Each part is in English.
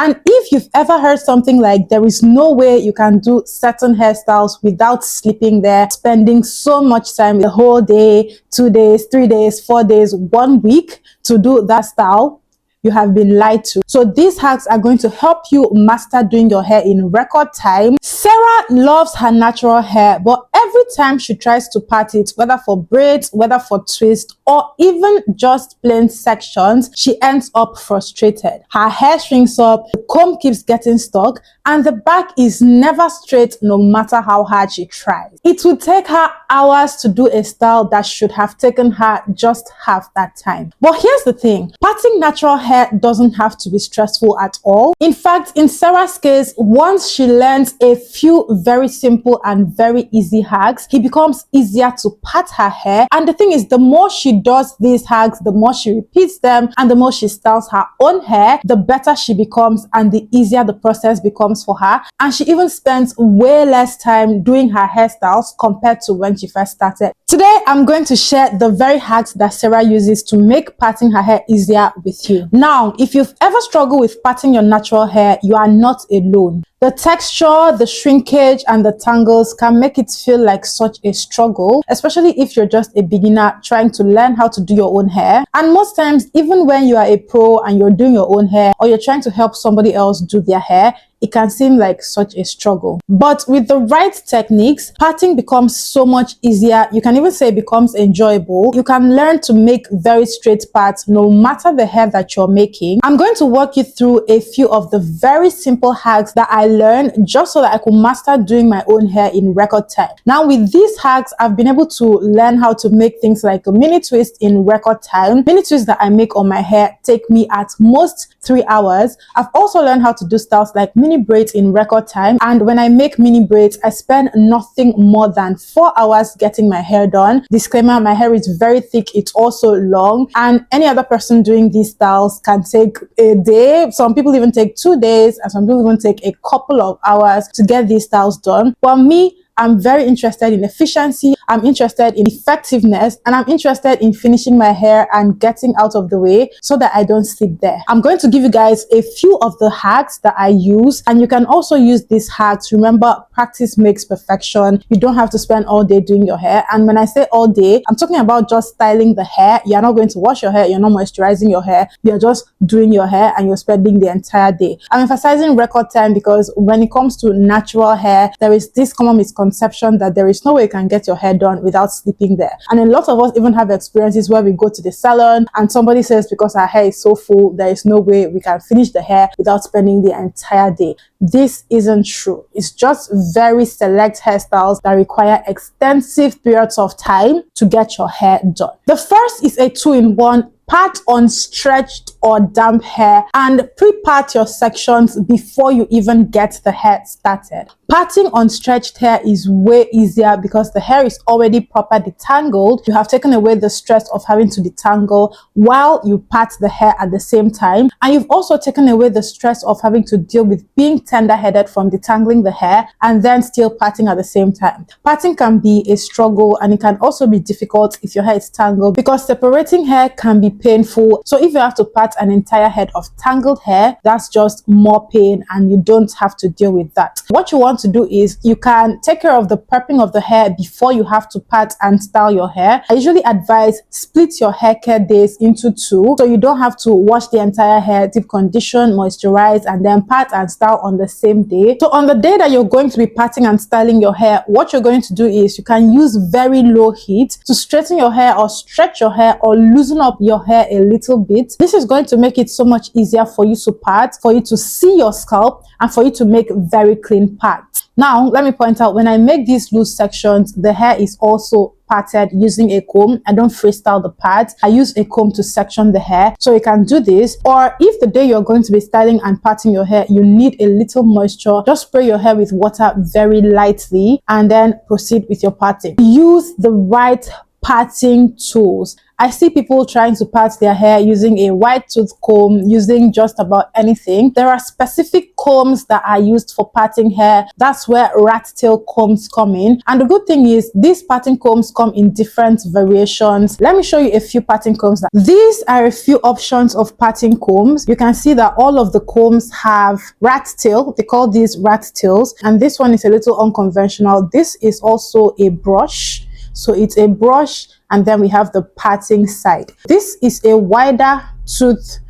And if you've ever heard something like there is no way you can do certain hairstyles without sleeping there, spending so much time, the whole day, 2 days, 3 days, 4 days, 1 week to do that style, you have been lied to. So these hacks are going to help you master doing your hair in record time. Sarah loves her natural hair, but every time she tries to part it, whether for braids, whether for twists, or even just plain sections, she ends up frustrated. Her hair shrinks up, the comb keeps getting stuck, and the back is never straight no matter how hard she tries. It will take her hours to do a style that should have taken her just half that time. But here's the thing, parting natural hair doesn't have to be stressful at all. In fact, in Sarah's case, once she learns a few very simple and very easy hacks, it becomes easier to part her hair. And the thing is, the more she does these hacks, the more she repeats them, and the more she styles her own hair, the better she becomes and the easier the process becomes for her. And she even spends way less time doing her hairstyles compared to when she first started. Today, I'm going to share the very hacks that Sarah uses to make parting her hair easier with you. Now, if you've ever struggled with parting your natural hair, you are not alone. The texture, the shrinkage, and the tangles can make it feel like such a struggle, especially if you're just a beginner trying to learn how to do your own hair. And most times, even when you are a pro and you're doing your own hair, or you're trying to help somebody else do their hair, it can seem like such a struggle. But with the right techniques, parting becomes so much easier. You can even say it becomes enjoyable. You can learn to make very straight parts no matter the hair that you're making. I'm going to walk you through a few of the very simple hacks that I learned just so that I could master doing my own hair in record time. Now with these hacks, I've been able to learn how to make things like a mini twist in record time. Mini twists that I make on my hair take me at most 3 hours. I've also learned how to do styles like mini braids in record time, and when I make mini braids, I spend nothing more than 4 hours getting my hair done. Disclaimer, my hair is very thick, it's also long, and any other person doing these styles can take a day. Some people even take 2 days, and some people even take a couple of hours to get these styles done. But me, I'm very interested in efficiency, I'm interested in effectiveness, and I'm interested in finishing my hair and getting out of the way so that I don't sleep there. I'm going to give you guys a few of the hacks that I use, and you can also use these hacks. Remember, practice makes perfection. You don't have to spend all day doing your hair. And when I say all day, I'm talking about just styling the hair. You're not going to wash your hair, you're not moisturizing your hair, you're just doing your hair and you're spending the entire day. I'm emphasizing record time because when it comes to natural hair, there is this common misconception that there is no way you can get your hair done without sleeping there. And a lot of us even have experiences where we go to the salon and somebody says because our hair is so full, there is no way we can finish the hair without spending the entire day. This isn't true. It's just very select hairstyles that require extensive periods of time to get your hair done. The first is a 2-in-1. Part on stretched or damp hair and pre-part your sections before you even get the hair started. Parting on stretched hair is way easier because the hair is already properly detangled. You have taken away the stress of having to detangle while you part the hair at the same time. And you've also taken away the stress of having to deal with being tender-headed from detangling the hair and then still parting at the same time. Parting can be a struggle and it can also be difficult if your hair is tangled because separating hair can be painful. So if you have to part an entire head of tangled hair, that's just more pain and you don't have to deal with that. What you want to do is you can take care of the prepping of the hair before you have to part and style your hair. I usually advise split your hair care days into 2 so you don't have to wash the entire hair, deep condition, moisturize, and then part and style on the same day. So on the day that you're going to be parting and styling your hair, what you're going to do is you can use very low heat to straighten your hair or stretch your hair or loosen up your hair a little bit. This is going to make it so much easier for you to part, for you to see your scalp, and for you to make very clean parts. Now, let me point out, when I make these loose sections, the hair is also parted using a comb. I don't freestyle the parts. I use a comb to section the hair. So you can do this. Or if the day you're going to be styling and parting your hair, you need a little moisture, just spray your hair with water very lightly and then proceed with your parting. Use the right parting tools. I see people trying to part their hair using a wide tooth comb, using just about anything. There are specific combs that are used for parting hair. That's where rat tail combs come in. And the good thing is these parting combs come in different variations. Let me show you a few parting combs. These are a few options of parting combs. You can see that all of the combs have rat tail. They call these rat tails. And this one is a little unconventional. This is also a brush. So it's a brush, and then we have the parting side. This is a wider tooth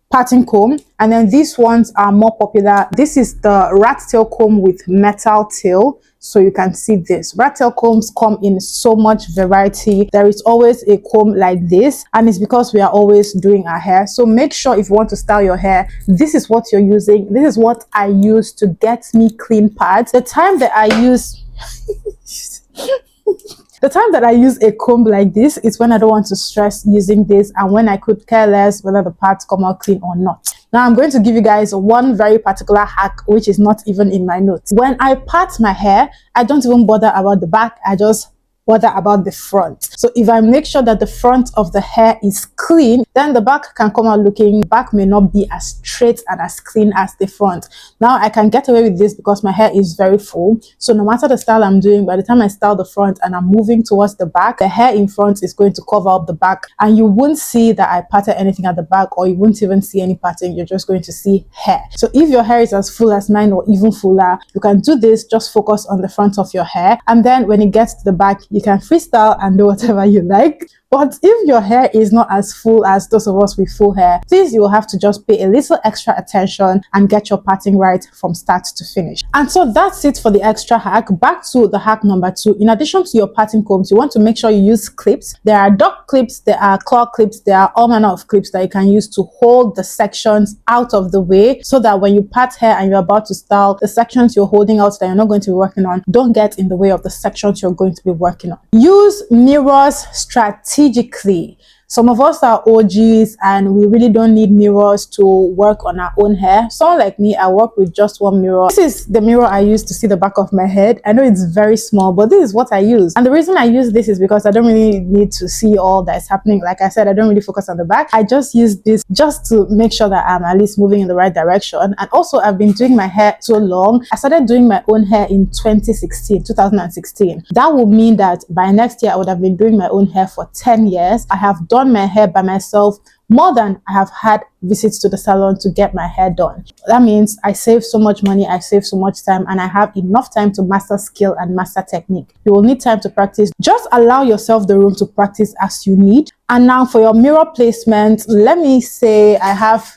parting comb, and then these ones are more popular. This is the rat tail comb with metal tail. So you can see this. Rat tail combs come in so much variety. There is always a comb like this, and it's because we are always doing our hair. So make sure if you want to style your hair, this is what you're using. This is what I use to get me clean parts. The time that I use The time that I use a comb like this is when I don't want to stress using this, and when I could care less whether the parts come out clean or not. Now I'm going to give you guys one very particular hack, which is not even in my notes. When I part my hair, I don't even bother about the back. I just bother about the front. So if I make sure that the front of the hair is clean, then the back can come out looking, back may not be as straight and as clean as the front. Now I can get away with this because my hair is very full. So no matter the style I'm doing, by the time I style the front and I'm moving towards the back, the hair in front is going to cover up the back, and you won't see that I parted anything at the back, or you won't even see any parting. You're just going to see hair. So if your hair is as full as mine or even fuller, you can do this. Just focus on the front of your hair, and then when it gets to the back, you can freestyle and do whatever you like. But if your hair is not as full as those of us with full hair, please, you will have to just pay a little extra attention and get your parting right from start to finish. And so that's it for the extra hack. Back to the hack number 2. In addition to your parting combs, you want to make sure you use clips. There are duck clips, there are claw clips, there are all manner of clips that you can use to hold the sections out of the way, so that when you part hair and you're about to style, the sections you're holding out that you're not going to be working on don't get in the way of the sections you're going to be working on. Use mirrors strategically. Some of us are OGs and we really don't need mirrors to work on our own hair. Someone like me, I work with just one mirror. This is the mirror I use to see the back of my head. I know it's very small, but this is what I use. And the reason I use this is because I don't really need to see all that is happening. Like I said, I don't really focus on the back. I just use this just to make sure that I'm at least moving in the right direction. And also, I've been doing my hair so long. I started doing my own hair in 2016. That would mean that by next year, I would have been doing my own hair for 10 years. I have done my hair by myself more than I have had visits to the salon to get my hair done. That means I save so much money, I save so much time, and I have enough time to master skill and master technique. You will need time to practice. Just allow yourself the room to practice as you need. And now for your mirror placement, let me say I have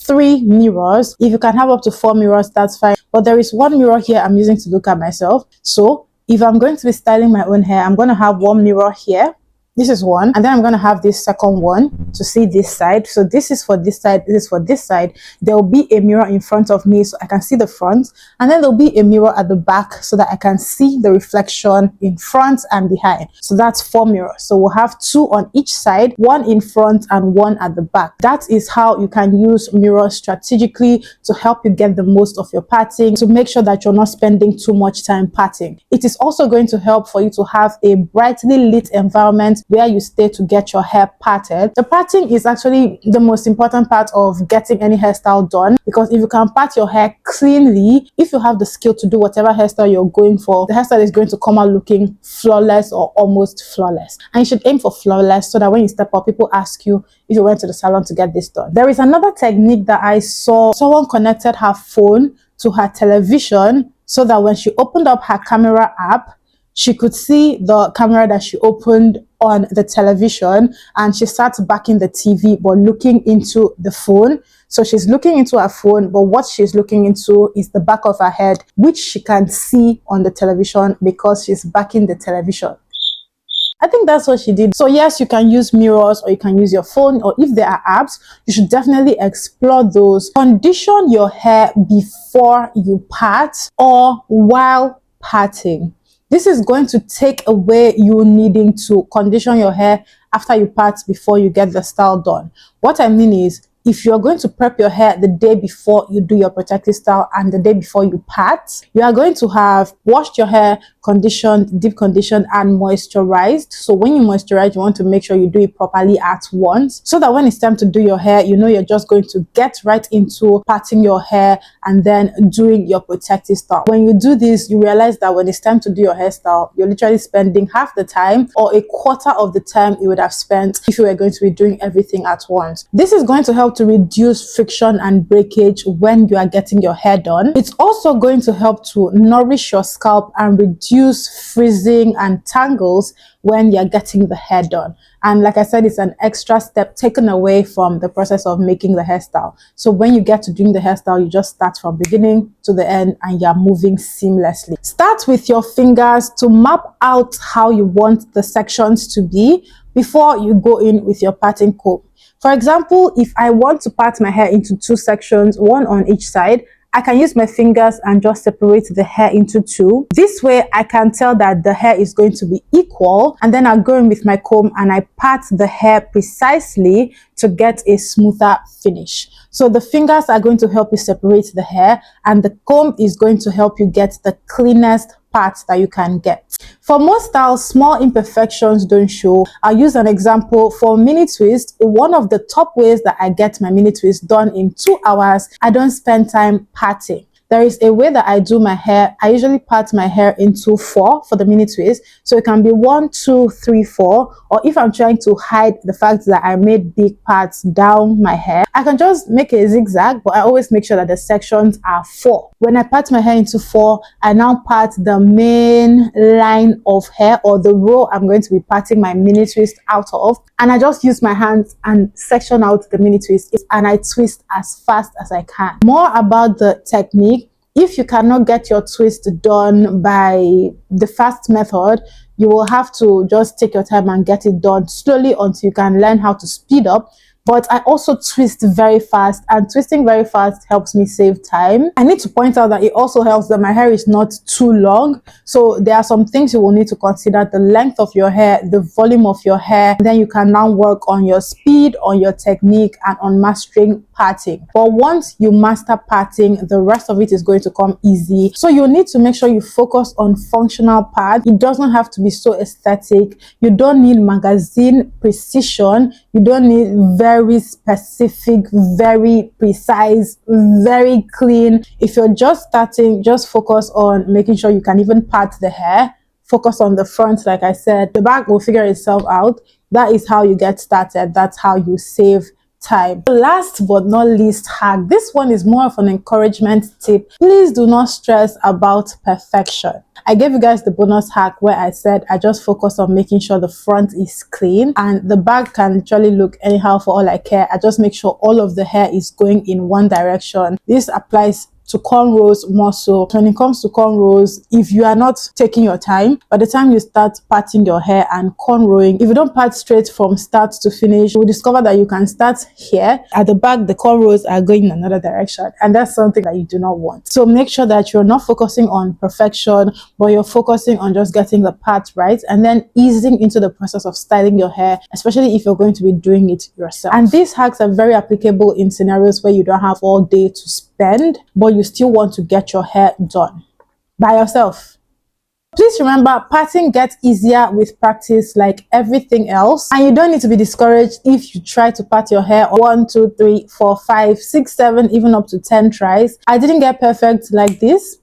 3 mirrors. If you can have up to 4 mirrors, that's fine. But there is one mirror here I'm using to look at myself. So if I'm going to be styling my own hair, I'm going to have one mirror here. This is one, and then I'm going to have this second one to see this side. So this is for this side, this is for this side. There will be a mirror in front of me so I can see the front, and then there'll be a mirror at the back so that I can see the reflection in front and behind. So that's 4 mirrors. So we'll have 2 on each side, 1 in front and 1 at the back. That is how you can use mirrors strategically to help you get the most of your parting, to make sure that you're not spending too much time parting. It is also going to help for you to have a brightly lit environment where you stay to get your hair parted. The parting is actually the most important part of getting any hairstyle done, because if you can part your hair cleanly, if you have the skill to do whatever hairstyle you're going for, the hairstyle is going to come out looking flawless or almost flawless. And you should aim for flawless so that when you step up, people ask you if you went to the salon to get this done. There is another technique that I saw. Someone connected her phone to her television so that when she opened up her camera app, she could see the camera that she opened on the television, and she starts backing the TV but looking into the phone. So she's looking into her phone, but what she's looking into is the back of her head, which she can see on the television because she's backing the television. I think that's what she did. So yes, you can use mirrors, or you can use your phone, or if there are apps, you should definitely explore those. Condition your hair before you part or while parting. This is going to take away you needing to condition your hair after you part before you get the style done. What I mean is, if you're going to prep your hair the day before you do your protective style and the day before you part, you are going to have washed your hair, conditioned, deep conditioned, and moisturized. So when you moisturize, you want to make sure you do it properly at once, so that when it's time to do your hair, you know you're just going to get right into parting your hair and then doing your protective style. When you do this, you realize that when it's time to do your hairstyle, you're literally spending half the time or a quarter of the time you would have spent if you were going to be doing everything at once. This is going to help to reduce friction and breakage when you are getting your hair done. It's also going to help to nourish your scalp and reduce freezing and tangles when you're getting the hair done. And like I said, it's an extra step taken away from the process of making the hairstyle. So when you get to doing the hairstyle, you just start from beginning to the end and you're moving seamlessly. Start with your fingers to map out how you want the sections to be before you go in with your parting comb. For example, if I want to part my hair into 2 sections, one on each side, I can use my fingers and just separate the hair into 2. This way, I can tell that the hair is going to be equal, and then I'll go in with my comb and I part the hair precisely to get a smoother finish. So the fingers are going to help you separate the hair, and the comb is going to help you get the cleanest parts that you can get. For most styles, small imperfections don't show. I'll use an example. For mini twist, one of the top ways that I get my mini twist done in 2 hours, I don't spend time parting. There is a way that I do my hair. I usually part my hair into 4 for the mini twist. So it can be 1, 2, 3, 4. Or if I'm trying to hide the fact that I made big parts down my hair, I can just make a zigzag, but I always make sure that the sections are 4. When I part my hair into 4, I now part the main line of hair or the row I'm going to be parting my mini twist out of. And I just use my hands and section out the mini twist and I twist as fast as I can. More about the technique. If you cannot get your twist done by the fast method, you will have to just take your time and get it done slowly until you can learn how to speed up. But I also twist very fast, and twisting very fast helps me save time. I need to point out that it also helps that my hair is not too long. So there are some things you will need to consider: the length of your hair, the volume of your hair. Then you can now work on your speed, on your technique, and on mastering parting. But once you master parting, the rest of it is going to come easy. So you need to make sure you focus on functional part. It doesn't have to be so aesthetic. You don't need magazine precision. You don't need very specific, very precise, very clean. If you're just starting, just focus on making sure you can even part the hair. Focus on the front. Like I said, the back will figure itself out. That is how you get started. That's how you save time. Last but not least hack. This one is more of an encouragement tip. Please do not stress about perfection. I gave you guys the bonus hack where I said I just focus on making sure the front is clean and the back can literally look anyhow for all I care. I just make sure all of the hair is going in one direction. This applies to cornrows more so. When it comes to cornrows, if you are not taking your time, by the time you start parting your hair and cornrowing, if you don't part straight from start to finish, you will discover that you can start here. At the back, the cornrows are going in another direction, and that's something that you do not want. So make sure that you're not focusing on perfection, but you're focusing on just getting the part right and then easing into the process of styling your hair, especially if you're going to be doing it yourself. And these hacks are very applicable in scenarios where you don't have all day to spend, but you still want to get your hair done by yourself. Please remember, parting gets easier with practice like everything else, and you don't need to be discouraged if you try to part your hair 1, 2, 3, 4, 5, 6, 7, even up to 10 tries. I didn't get perfect like this,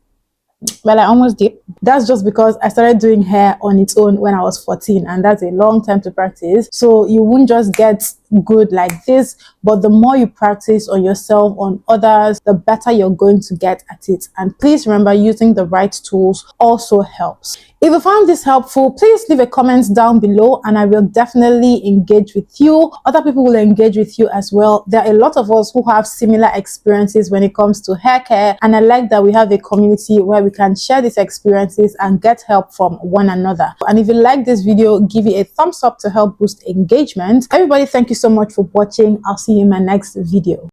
but I almost did. That's just because I started doing hair on its own when I was 14, and that's a long time to practice. So you won't just get good like this, but the more you practice on yourself, on others, the better you're going to get at it. And please remember, using the right tools also helps. If you found this helpful, please leave a comment down below and I will definitely engage with you. Other people will engage with you as well. There are a lot of us who have similar experiences when it comes to hair care, and I like that we have a community where we can share these experiences and get help from one another. And if you like this video, give it a thumbs up to help boost engagement. Everybody, thank you so much for watching. I'll see you in my next video.